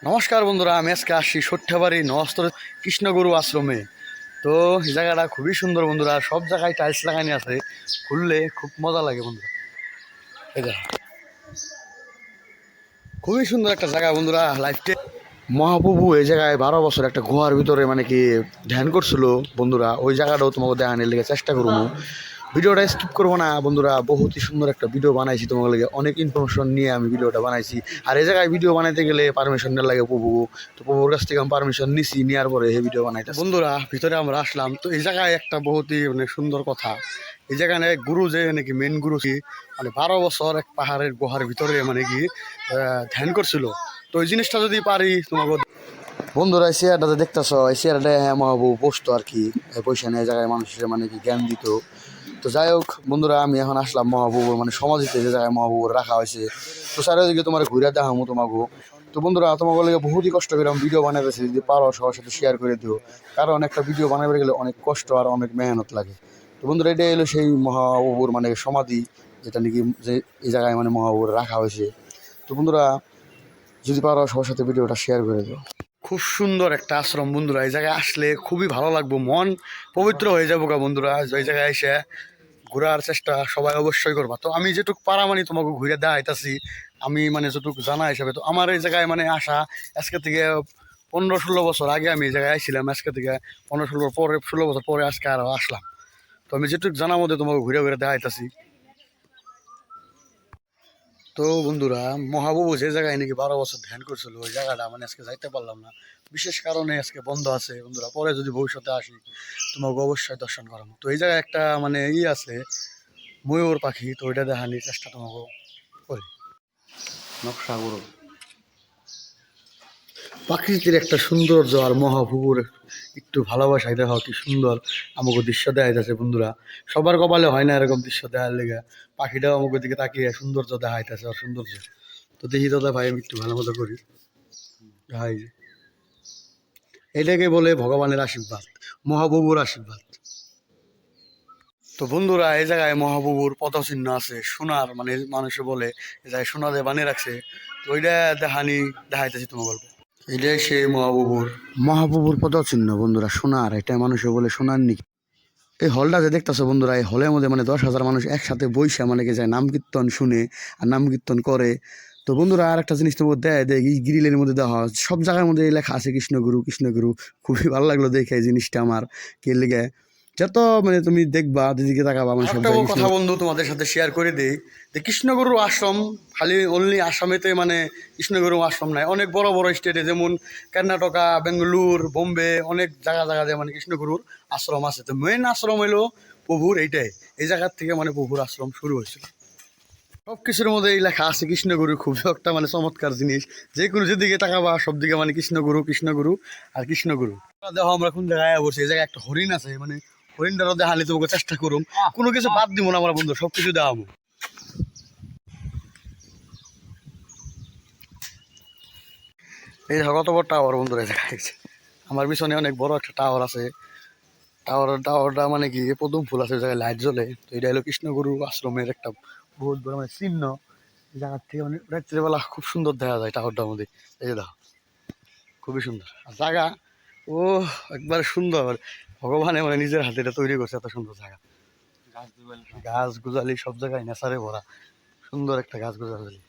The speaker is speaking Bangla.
নমস্কার বন্ধুরা, আমি আজকে আসছি সঠ্যাবাড়ি নস্তর কৃষ্ণগুরু আশ্রমে। তো এই জায়গাটা খুবই সুন্দর বন্ধুরা, সব জায়গায় টাইলস লাগানি আছে, খুললে খুব মজা লাগে বন্ধুরা। এই দেখো, খুবই সুন্দর একটা জায়গা বন্ধুরা। লাইফে মহাপ্রভু এই জায়গায় 12 বছর একটা গুহার ভিতরে মানে কি ধ্যান করছিল বন্ধুরা। ওই জায়গাটাও তোমাকে দেখানোর লেগে চেষ্টা করবো। ভিডিওটা স্কিপ করবো না বন্ধুরা, বহুতই সুন্দর একটা ভিডিও বানাইছি তোমাকে লেগে, অনেক ইনফরমেশন নিয়ে আমি ভিডিওটা বানাইছি। আর এই জায়গায় ভিডিও বানাইতে গেলে পারমিশন নেওয়ার লাগে প্রভু, তো প্রভুর কাছ থেকে আমি পারমিশন নিছি, নেওয়ার পরে এই ভিডিও বানাইতে বন্ধুরা। ভিতরে আমরা আসলাম, তো এই জায়গায় একটা বহুতই মানে সুন্দর কথা, এই জায়গায় গুরু যে নাকি মেন গুরু কি মানে 12 বছর এক পাহাড়ের গুহার ভিতরে মানে কি ধ্যান করছিল। তো এই জিনিসটা যদি পারি তোমাকে বন্ধুরা, এই চেয়ারটাতে দেখতেছ, এই চেয়ারটা হ্যাঁ মহাবু বসতো আর কি, পয়সা নেই জায়গায় মানুষের মানে কি জ্ঞান দিত। তো যাই হোক বন্ধুরা, আমি এখন আসলাম মহাবুবুর মানে সমাধিতে, যে জায়গায় মহাবুবুর রাখা হয়েছে। তো চারিদিকে তোমার ঘুরে দেখামো তোমাকে। তো বন্ধুরা, তোমাকে লেগে বহুতই কষ্ট করে আমি ভিডিও বানাইতেছি, যদি পারো সবার সাথে শেয়ার করে দিও, কারণ একটা ভিডিও বানাবে গেলে অনেক কষ্ট আর অনেক মেহনত লাগে। তো বন্ধুরা, এটাই হলো সেই মহাবুবুর মানে সমাধি, যেটা নাকি যে এই জায়গায় মানে মহাবুবুর রাখা হয়েছে। তো বন্ধুরা, যদি পারো সবার সাথে ভিডিওটা শেয়ার করে দিও। খুব সুন্দর একটা আশ্রম বন্ধুরা, এই জায়গায় আসলে খুবই ভালো লাগবো, মন পবিত্র হয়ে যাবো গা বন্ধুরা। এই জায়গায় এসে ঘোরার চেষ্টা সবাই অবশ্যই করবা। তো আমি যেটুকু পারা মানে তোমাকে ঘুরে দেখাইতাছি, আমি মানে যেটুকু জানা হিসাবে। তো আমার এই জায়গায় মানে আসা আজকে থেকে 15-16 বছর আগে আমি এই জায়গায় আসছিলাম, আজকে থেকে 15-16 বছর পরে আজকে আরও আসলাম। তো আমি যেটুকু জানার মধ্যে তোমাকে ঘুরে ঘুরে দেখাইতাছি। তো বন্ধুরা, মহাবুবু যে জায়গায় নাকি 12 বছর ধ্যান করছিল, ওই জায়গাটা মানে আজকে যাইতে পারলাম না, বিশেষ কারণে আজকে বন্ধ আছে বন্ধুরা। পরে যদি ভবিষ্যতে আসি তোমাকে অবশ্যই দর্শন করাবো। তো এই জায়গায় একটা মানে আছে ময়ূর পাখি, তো ওইটা দেখানোর চেষ্টা তোমাকে করি। নকশা করো প্রাকৃতির একটা সৌন্দর্য আর মহাপ্রভুর একটু ভালোবাসায় দেখো কি সুন্দর আমাকে দৃশ্য দেখা যাচ্ছে বন্ধুরা। সবার কপালে হয় না এরকম দৃশ্য দেখার লেগে, পাখিটাও আমাকে দিকে তাকিয়ে সৌন্দর্য দেখাইতেছে আর সৌন্দর্য। তো দেখি দাদা ভাই, আমি একটু ভালো মতো করি ভাই। এটাকে বলে ভগবানের আশীর্বাদ, মহাপ্রভুর আশীর্বাদ। তো বন্ধুরা, এই জায়গায় মহাপ্রভুর পদচিহ্ন আছে সোনার, মানে মানুষে বলে এই জায়গায় সোনা দিয়ে বানিয়ে রাখছে। তো ওইটা দেখাইতেছি তোমার গল্প। এটাই সেই মহাপ্রভুর পদচিহ্ন বন্ধুরা, সোনার, এটা মানুষে বলে সোনার নিকি। এই হলটা যে দেখতেছো বন্ধুরা, এই হলের মধ্যে মানে 10,000 মানুষ একসাথে বইসা মানে কি যায় নাম কীর্তন শুনে আর নাম কীর্তন করে। তো বন্ধুরা, আর একটা জিনিস তোমাকে দেয় দেয় এই গ্রিলের মধ্যে দেওয়া হয়, সব জায়গার মধ্যে এই লেখা আছে কৃষ্ণগুরু কৃষ্ণগুরু। খুবই ভালো লাগলো দেখে এই জিনিসটা আমার, কে লেগে যত মানে তুমি দেখবা দিদিকে তাকাবা মানে সব জায়গায় কথা বন্ধু তোমাদের সাথে শেয়ার করে দিই যে কৃষ্ণগুরু আশ্রম খালি অনলি আসামেতে মানে কৃষ্ণগুরু আশ্রম নাই, অনেক বড় বড় স্টেটে যেমন কর্ণাটকা, বেঙ্গালুর, বোম্বে, অনেক জায়গায় মানে কৃষ্ণগুরুর আশ্রম আছে। তো মেন আশ্রম হইলো প্রভুর এইটাই, এই জায়গার থেকে মানে প্রভুর আশ্রম শুরু হয়েছিল। সব কিছুর মধ্যে এই লেখা আছে কৃষ্ণগুরু, খুবই একটা মানে চমৎকার জিনিস। যে কোনো যেদিকে তাকাবা সব দিকে মানে কৃষ্ণগুরু কৃষ্ণগুরু আর কৃষ্ণগুরু। দেখো আমরা কোন জায়গায় বসছি, এই জায়গায় একটা হরিণ আছে, মানে হরিণটারও দেখালে তোমাকে চেষ্টা করুম, কোনো কিছু বাদ দিব না আমার বন্ধু, সবকিছু দেখাবো। এই দেখো কত বড় টাওয়ার বন্ধুরা, এই জায়গায় আমার পিছনে অনেক বড় একটা টাওয়ার আছে। টাওয়ারটা মানে কি পদুম ফুল আছে, ওই জায়গায় লাইট জ্বলে। তো এটা হলো কৃষ্ণগুরু আশ্রমের একটা বহুত বড় মানে চিহ্ন। এই জায়গার থেকে মানে রাত্রিবেলা খুব সুন্দর দেখা যায় টাওয়ারটার মধ্যে। এই যে দেখো, খুবই সুন্দর আর জায়গা, ও একবার সুন্দর, ভগবানে মানে নিজের হাতে এটা তৈরি করছে, এত সুন্দর জায়গা। গাছ গুজালি সব জায়গায় নেচারে ভরা, সুন্দর একটা গাছ গুজালি।